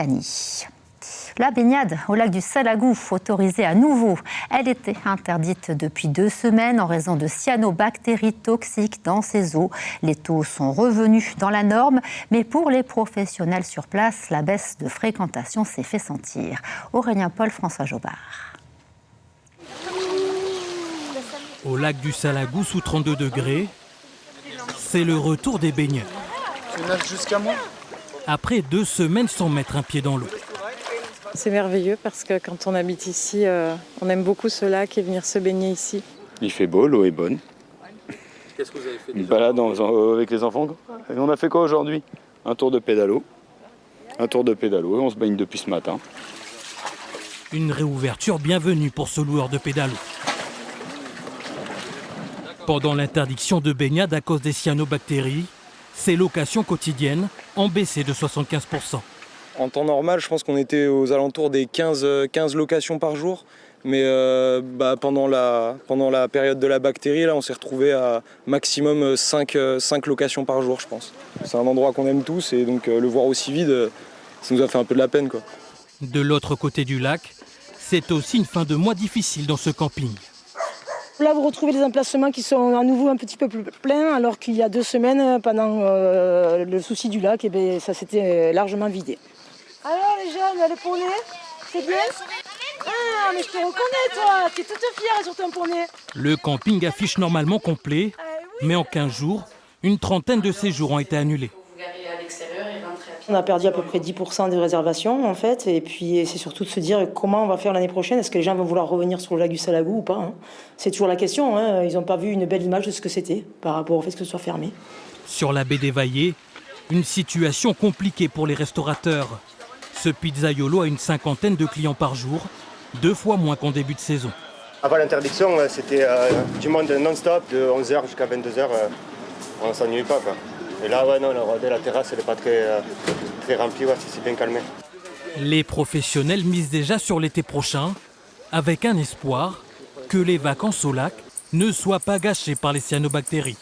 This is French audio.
Annie. La baignade au lac du Salagou, autorisée à nouveau. Elle était interdite depuis 2 semaines en raison de cyanobactéries toxiques dans ces eaux. Les taux sont revenus dans la norme, mais pour les professionnels sur place, la baisse de fréquentation s'est fait sentir. Aurélien Paul, François Jobard. Au lac du Salagou, sous 32 degrés, c'est le retour des baigneurs. Tu nages jusqu'à moi. Après 2 semaines sans mettre un pied dans l'eau. C'est merveilleux parce que quand on habite ici, on aime beaucoup ce lac et venir se baigner ici. Il fait beau, l'eau est bonne. Qu'est-ce que vous avez fait? Une balade avec les enfants. Et on a fait quoi aujourd'hui? Un tour de pédalo. Un tour de pédalo et on se baigne depuis ce matin. Une réouverture bienvenue pour ce loueur de pédalo. Pendant l'interdiction de baignade à cause des cyanobactéries, ces locations quotidiennes ont baissé de 75%. En temps normal, je pense qu'on était aux alentours des 15 locations par jour. Mais pendant la période de la bactérie, là, on s'est retrouvé à maximum 5 locations par jour, je pense. C'est un endroit qu'on aime tous et donc le voir aussi vide, ça nous a fait un peu de la peine, quoi. De l'autre côté du lac, c'est aussi une fin de mois difficile dans ce camping. Là, vous retrouvez des emplacements qui sont à nouveau un petit peu plus pleins, alors qu'il y a 2 semaines, pendant le souci du lac, ça s'était largement vidé. Alors les jeunes, les poneys, c'est bien? Ah, mais je te reconnais toi, tu es toute fière sur ton poney. Le camping affiche normalement complet, mais en 15 jours, une trentaine de séjours ont été annulés. On a perdu à peu près 10% des réservations en fait, et puis c'est surtout de se dire comment on va faire l'année prochaine, est-ce que les gens vont vouloir revenir sur le lac du Salagou ou pas, hein. C'est toujours la question, hein. Ils n'ont pas vu une belle image de ce que c'était par rapport au fait que ce soit fermé. Sur la baie des Vaillés, une situation compliquée pour les restaurateurs. Ce pizzaiolo a une 50aine de clients par jour, 2 fois moins qu'en début de saison. Avant l'interdiction, c'était du monde non-stop, de 11h jusqu'à 22h, on ne s'ennuie pas, quoi. Et là, la terrasse, elle n'est pas très remplie, c'est bien calmé. Les professionnels misent déjà sur l'été prochain, avec un espoir que les vacances au lac ne soient pas gâchées par les cyanobactéries.